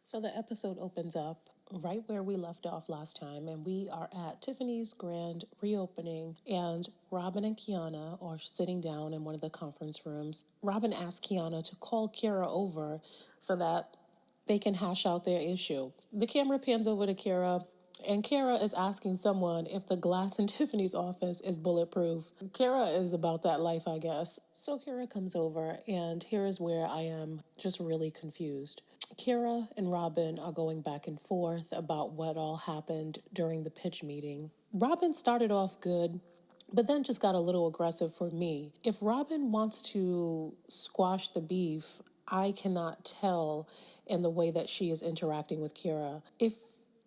So the episode opens up right where we left off last time, and we are at Tiffany's grand reopening, and Robin and Quiana are sitting down in one of the conference rooms. Robin asks Quiana to call Kira over so that they can hash out their issue. The camera pans over to Kira, and Kara is asking someone if the glass in Tiffany's office is bulletproof. Kara is about that life, I guess. So Kara comes over, and here is where I am just really confused. Kira and Robin are going back and forth about what all happened during the pitch meeting. Robin started off good, but then just got a little aggressive for me. If Robin wants to squash the beef, I cannot tell in the way that she is interacting with Kira. If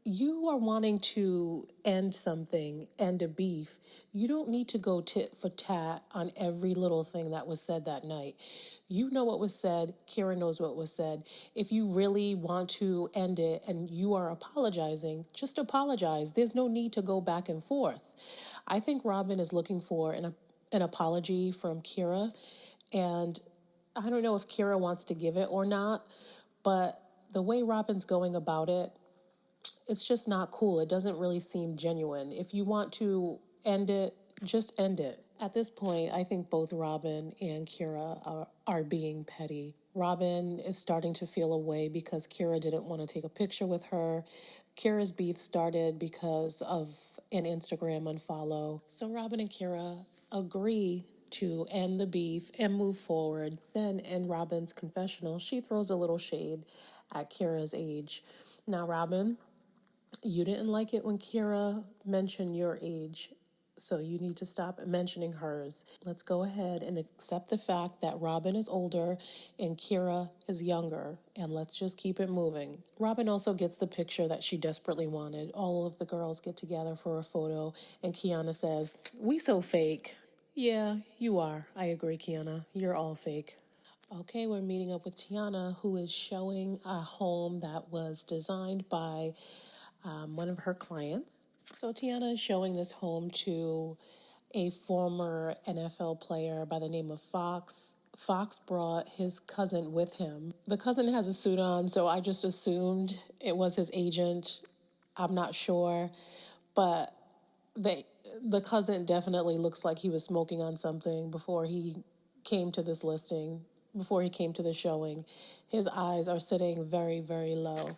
you are wanting to end something, end a beef, you don't need to go tit for tat on every little thing that was said that night. You know what was said, Kira knows what was said. If you really want to end it and you are apologizing, just apologize. There's no need to go back and forth. I think Robin is looking for an apology from Kira, and I don't know if Kira wants to give it or not, but the way Robin's going about it, it's just not cool. It doesn't really seem genuine. If you want to end it, just end it. At this point, I think both Robin and Kira are being petty. Robin is starting to feel away because Kira didn't want to take a picture with her. Kira's beef started because of an Instagram unfollow. So Robin and Kira agree to end the beef and move forward. Then in Robin's confessional, she throws a little shade at Kira's age. Now, Robin, you didn't like it when Kira mentioned your age, so you need to stop mentioning hers. Let's go ahead and accept the fact that Robin is older and Kira is younger, and let's just keep it moving. Robin also gets the picture that she desperately wanted. All of the girls get together for a photo, and Quiana says, "We so fake." Yeah, you are. I agree, Quiana. You're all fake. Okay, we're meeting up with Tiana, who is showing a home that was designed by one of her clients. So Tiana is showing this home to a former NFL player by the name of Fox. Fox brought his cousin with him. The cousin has a suit on, so I just assumed it was his agent. I'm not sure, but they the cousin definitely looks like he was smoking on something before he came to this listing, before he came to the showing. His eyes are sitting very, very low.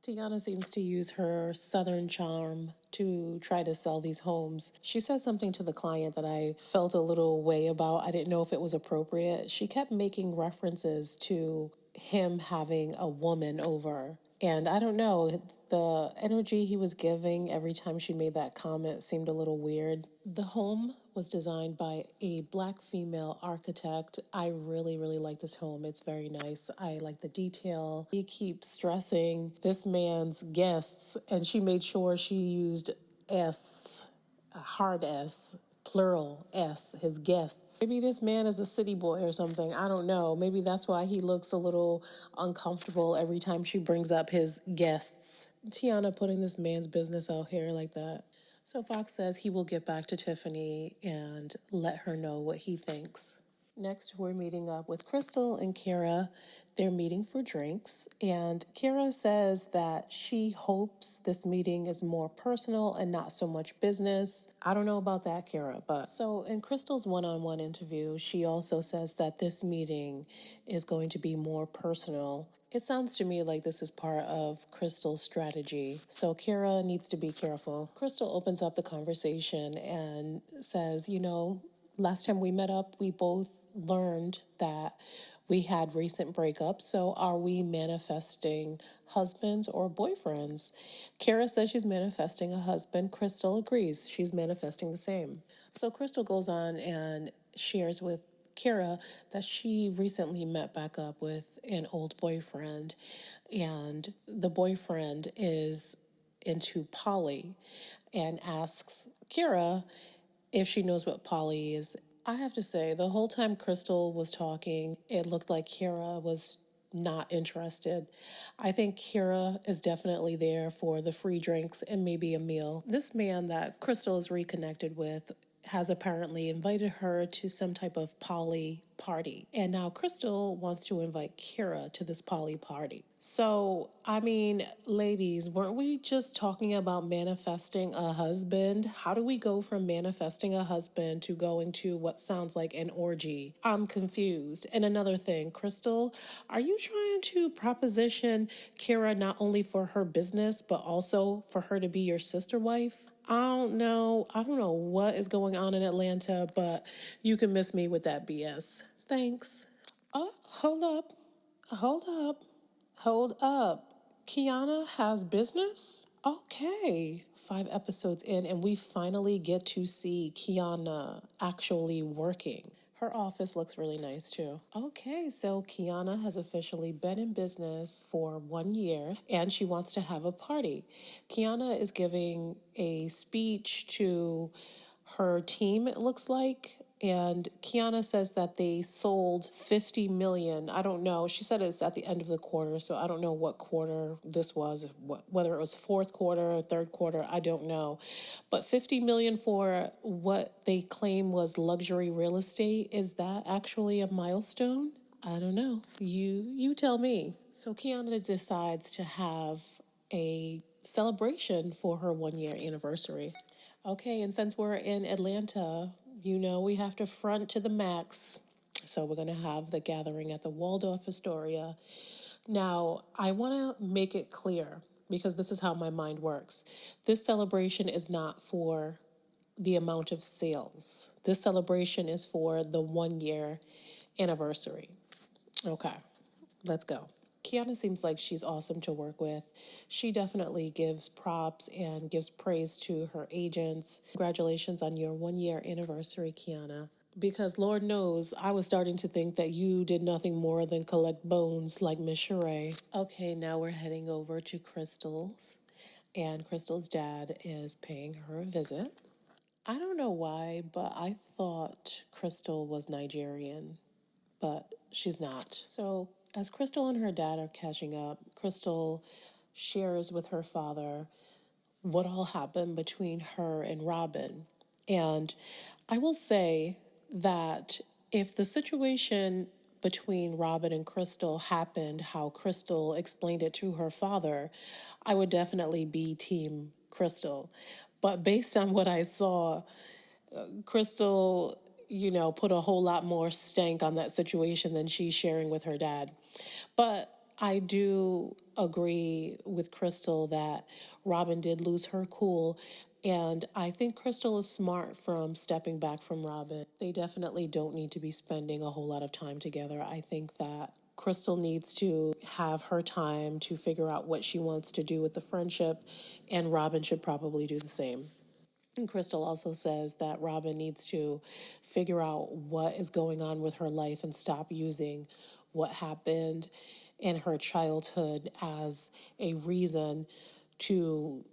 Tiana seems to use her southern charm to try to sell these homes. She said something to the client that I felt a little way about. I didn't know if it was appropriate. She kept making references to him having a woman over. And I don't know, the energy he was giving every time she made that comment seemed a little weird. The home was designed by a black female architect. I really, really like this home. It's very nice. I like the detail. He keeps stressing this man's guests, and she made sure she used S, a hard S, plural S, his guests. Maybe this man is a city boy or something. I don't know. Maybe that's why he looks a little uncomfortable every time she brings up his guests. Tiana putting this man's business out here like that. So Fox says he will get back to Tiffany and let her know what he thinks. Next, we're meeting up with Cristyl and Kara. They're meeting for drinks, and Kara says that she hopes this meeting is more personal and not so much business. I don't know about that, Kara, but so in Crystyl's one-on-one interview, she also says that this meeting is going to be more personal. It sounds to me like this is part of Crystyl's strategy, so Kara needs to be careful. Cristyl opens up the conversation and says, last time we met up, we both learned that we had recent breakups. So are we manifesting husbands or boyfriends? Kara says she's manifesting a husband. Cristyl agrees. She's manifesting the same. So Cristyl goes on and shares with Kara that she recently met back up with an old boyfriend, and the boyfriend is into poly, and asks Kara if she knows what poly is. I have to say, the whole time Cristyl was talking, it looked like Kira was not interested. I think Kira is definitely there for the free drinks and maybe a meal. This man that Cristyl is reconnected with has apparently invited her to some type of poly party. And now Cristyl wants to invite Kira to this poly party. So, I mean, ladies, weren't we just talking about manifesting a husband? How do we go from manifesting a husband to going to what sounds like an orgy? I'm confused. And another thing, Cristyl, are you trying to proposition Kira not only for her business, but also for her to be your sister wife? I don't know. I don't know what is going on in Atlanta, but you can miss me with that BS. Thanks. Oh, hold up. Hold up. Hold up. Quiana has business? Okay. 5 episodes in, and we finally get to see Quiana actually working. Her office looks really nice too. Okay, so Quiana has officially been in business for 1 year and she wants to have a party. Quiana is giving a speech to her team, it looks like. And Quiana says that they sold 50 million. I don't know. She said it's at the end of the quarter, so I don't know what quarter this was, whether it was fourth quarter or third quarter, I don't know. But 50 million for what they claim was luxury real estate, is that actually a milestone? I don't know. You tell me. So Quiana decides to have a celebration for her 1 year anniversary. Okay, and since we're in Atlanta, we have to front to the max. So we're going to have the gathering at the Waldorf Astoria. Now, I want to make it clear, because this is how my mind works. This celebration is not for the amount of sales. This celebration is for the 1 year anniversary. Okay, let's go. Quiana seems like she's awesome to work with. She definitely gives props and gives praise to her agents. Congratulations on your 1 year anniversary, Quiana. Because Lord knows, I was starting to think that you did nothing more than collect bones like Miss Sheree. Okay, now we're heading over to Crystyl's. And Crystyl's dad is paying her a visit. I don't know why, but I thought Cristyl was Nigerian, but she's not. So as Cristyl and her dad are catching up, Cristyl shares with her father what all happened between her and Robin. And I will say that if the situation between Robin and Cristyl happened how Cristyl explained it to her father, I would definitely be team Cristyl. But based on what I saw, Cristyl, put a whole lot more stank on that situation than she's sharing with her dad. But I do agree with Cristyl that Robin did lose her cool. And I think Cristyl is smart from stepping back from Robin. They definitely don't need to be spending a whole lot of time together. I think that Cristyl needs to have her time to figure out what she wants to do with the friendship, and Robin should probably do the same. And Cristyl also says that Robin needs to figure out what is going on with her life and stop using what happened in her childhood as a reason to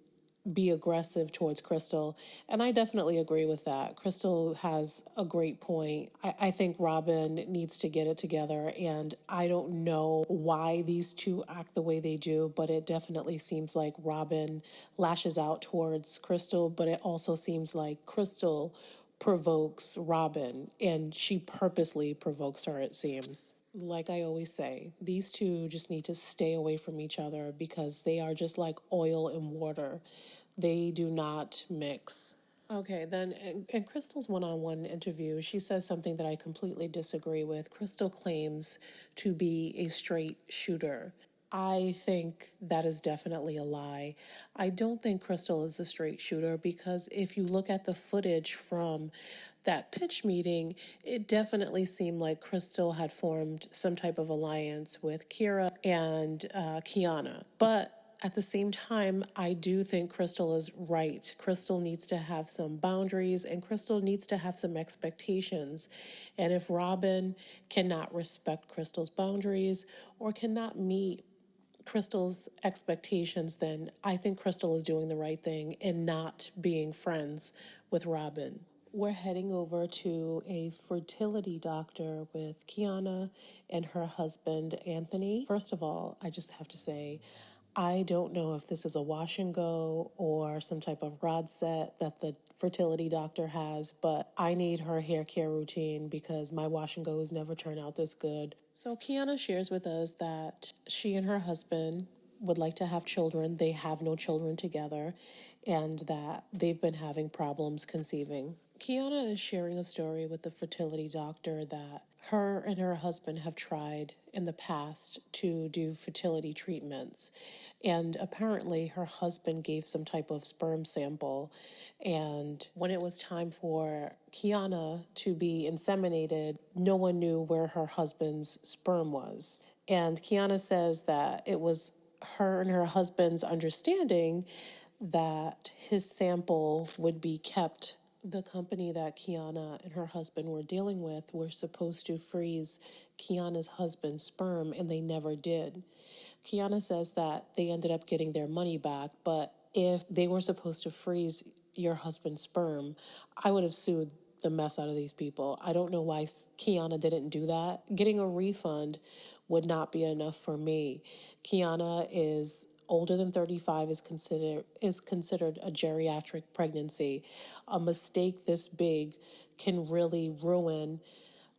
be aggressive towards Cristyl. And I definitely agree with that. Cristyl has a great point. I think Robin needs to get it together. And I don't know why these two act the way they do, but it definitely seems like Robin lashes out towards Cristyl, but it also seems like Cristyl provokes Robin, and she purposely provokes her, it seems. Like I always say, these two just need to stay away from each other because they are just like oil and water. They do not mix. Okay, then in Crystyl's one-on-one interview, she says something that I completely disagree with. Cristyl claims to be a straight shooter. I think that is definitely a lie. I don't think Cristyl is a straight shooter because if you look at the footage from that pitch meeting, it definitely seemed like Cristyl had formed some type of alliance with Kira and Quiana. But at the same time, I do think Cristyl is right. Cristyl needs to have some boundaries and Cristyl needs to have some expectations. And if Robin cannot respect Crystyl's boundaries or cannot meet Crystyl's expectations, then I think Cristyl is doing the right thing and not being friends with Robin. We're heading over to a fertility doctor with Quiana and her husband, Anthony. First of all, I just have to say, I don't know if this is a wash and go or some type of rod set that the fertility doctor has, but I need her hair care routine because my wash and goes never turn out this good. So Quiana shares with us that she and her husband would like to have children. They have no children together, and that they've been having problems conceiving. Quiana is sharing a story with the fertility doctor that her and her husband have tried in the past to do fertility treatments. And apparently, her husband gave some type of sperm sample. And when it was time for Quiana to be inseminated, no one knew where her husband's sperm was. And Quiana says that it was her and her husband's understanding that his sample would be kept. The company that Quiana and her husband were dealing with were supposed to freeze Quiana's husband's sperm, and they never did. Quiana says that they ended up getting their money back, but if they were supposed to freeze your husband's sperm, I would have sued the mess out of these people. I don't know why Quiana didn't do that. Getting a refund would not be enough for me. Quiana is older than 35, is considered a geriatric pregnancy. A mistake this big can really ruin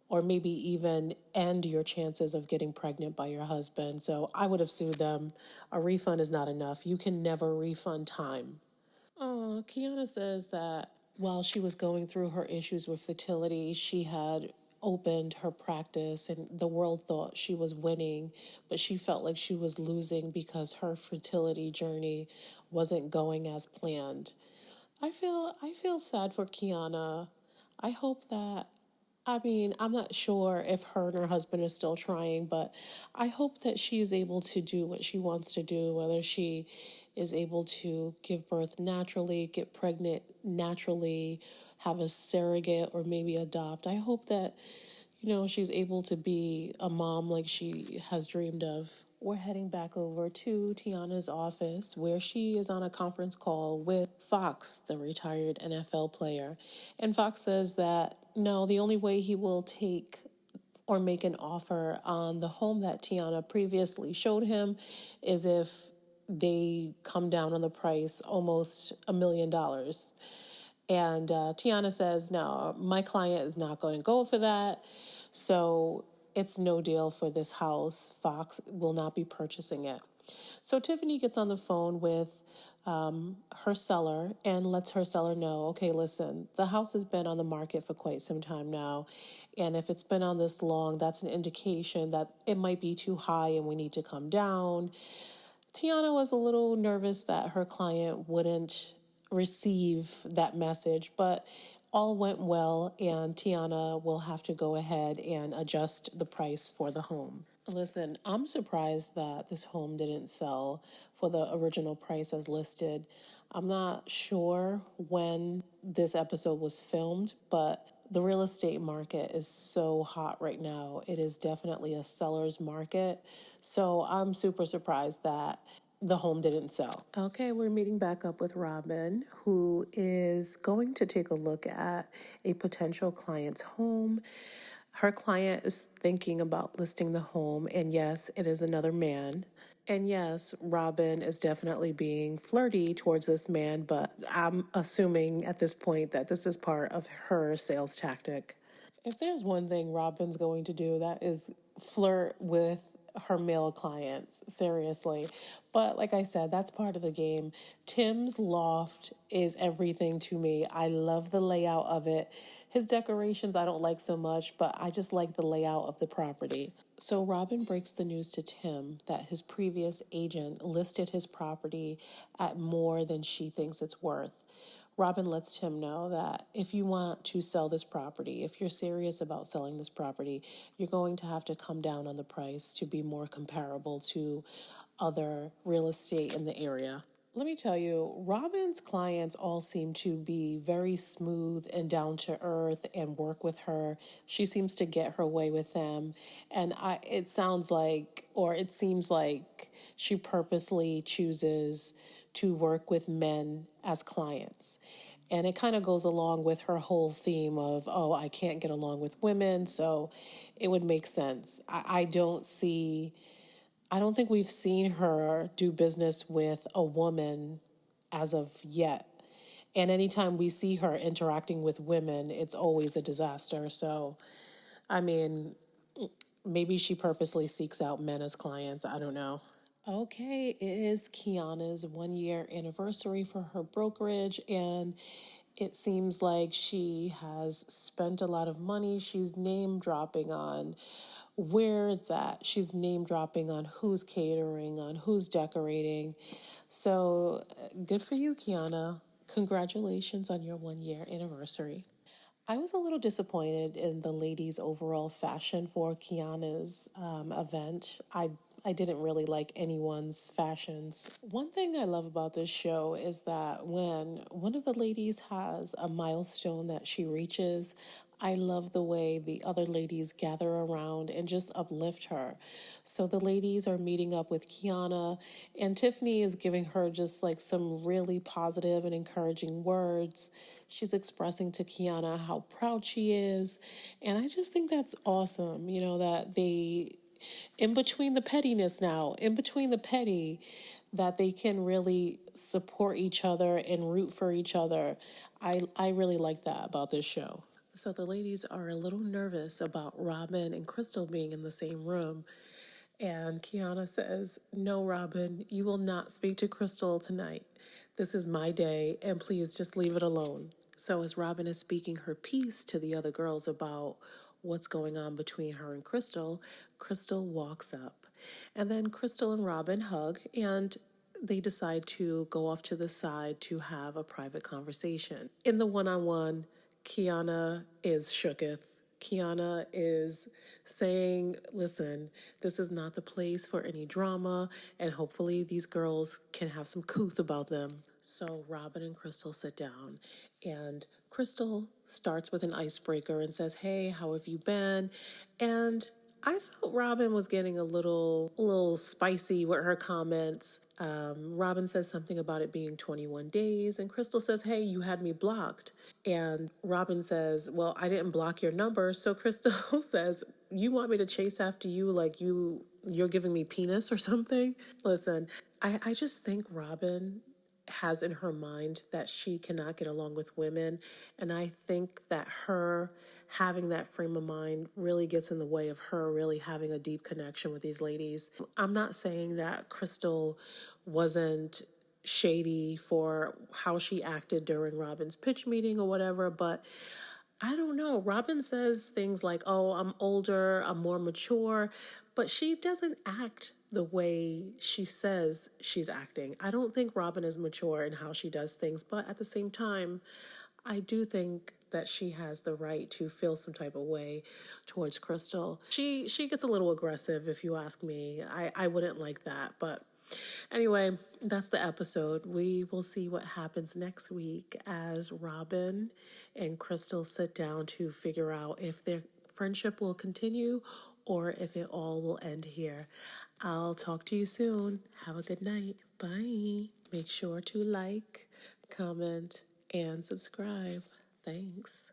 or maybe even end your chances of getting pregnant by your husband. So I would have sued them. A refund is not enough. You can never refund time. Quiana says that while she was going through her issues with fertility, she had opened her practice and the world thought she was winning, but she felt like she was losing because her fertility journey wasn't going as planned. I feel sad for Quiana. I hope that I'm not sure if her and her husband are still trying, but I hope that she is able to do what she wants to do, whether she is able to give birth naturally, get pregnant naturally, have a surrogate, or maybe adopt. I hope that, she's able to be a mom like she has dreamed of. We're heading back over to Tiana's office where she is on a conference call with Fox, the retired NFL player. And Fox says that no, the only way he will take or make an offer on the home that Tiana previously showed him is if they come down on the price almost $1 million. And Tiana says, no, my client is not going to go for that. So it's no deal for this house. Fox will not be purchasing it. So Tiffany gets on the phone with her seller and lets her seller know, okay, listen, the house has been on the market for quite some time now. And if it's been on this long, that's an indication that it might be too high and we need to come down. Tiana was a little nervous that her client wouldn't receive that message, but all went well, and Tiana will have to go ahead and adjust the price for the home. Listen, I'm surprised that this home didn't sell for the original price as listed. I'm not sure when this episode was filmed, but the real estate market is so hot right now. It is definitely a seller's market. So I'm super surprised that the home didn't sell. Okay, we're meeting back up with Robin, who is going to take a look at a potential client's home. Her client is thinking about listing the home, and yes, it is another man. And yes, Robin is definitely being flirty towards this man, but I'm assuming at this point that this is part of her sales tactic. If there's one thing Robin's going to do, that is flirt with her male clients, seriously. But like I said, that's part of the game. Tim's loft is everything to me. I love the layout of it. His decorations I don't like so much, but I just like the layout of the property. So Robin breaks the news to Tim that his previous agent listed his property at more than she thinks it's worth. Robin lets Tim know that if you want to sell this property, if you're serious about selling this property, you're going to have to come down on the price to be more comparable to other real estate in the area. Let me tell you, Robin's clients all seem to be very smooth and down to earth and work with her. She seems to get her way with them. And it sounds like, or it seems like she purposely chooses to work with men as clients. And it kind of goes along with her whole theme of, oh, I can't get along with women. So it would make sense. I don't see I don't think we've seen her do business with a woman as of yet. And anytime we see her interacting with women, it's always a disaster. So, I mean, maybe she purposely seeks out men as clients. I don't know. Okay, it is Quiana's 1 year anniversary for her brokerage, and it seems like she has spent a lot of money. She's name dropping on where it's at. She's name dropping on who's catering, on who's decorating. So good for you, Quiana. Congratulations on your 1 year anniversary. I was a little disappointed in the ladies' overall fashion for Kiana's event. I didn't really like anyone's fashions. One thing I love about this show is that when one of the ladies has a milestone that she reaches, I love the way the other ladies gather around and just uplift her. So the ladies are meeting up with Quiana, and Tiffany is giving her just like some really positive and encouraging words. She's expressing to Quiana how proud she is. And I just think that's awesome, that they, in between the pettiness now, in between the petty, that they can really support each other and root for each other. I really like that about this show. So the ladies are a little nervous about Robin and Cristyl being in the same room. And Quiana says, "No, Robin, you will not speak to Cristyl tonight. This is my day, and please just leave it alone." So as Robin is speaking her piece to the other girls about what's going on between her and Cristyl, Cristyl walks up. And then Cristyl and Robin hug, and they decide to go off to the side to have a private conversation. In the one-on-one, Quiana is shooketh. Quiana is saying, listen, this is not the place for any drama, and hopefully these girls can have some couth about them. So Robin and Cristyl sit down, and Cristyl starts with an icebreaker and says, "Hey, how have you been?" And I felt Robin was getting a little spicy with her comments. Robin says something about it being 21 days, and Cristyl says, "Hey, you had me blocked." And Robin says, "Well, I didn't block your number." So Cristyl says, "You want me to chase after you like you're giving me penis or something?" Listen, I just think Robin has in her mind that she cannot get along with women. And I think that her having that frame of mind really gets in the way of her really having a deep connection with these ladies. I'm not saying that Cristyl wasn't shady for how she acted during Robin's pitch meeting or whatever, but I don't know. Robin says things like, "Oh, I'm older, I'm more mature," but she doesn't act the way she says she's acting. I don't think Robin is mature in how she does things, but at the same time, I do think that she has the right to feel some type of way towards Cristyl. She gets a little aggressive, if you ask me. I wouldn't like that, but anyway, that's the episode. We will see what happens next week as Robin and Cristyl sit down to figure out if their friendship will continue or if it all will end here. I'll talk to you soon. Have a good night. Bye. Make sure to like, comment, and subscribe. Thanks.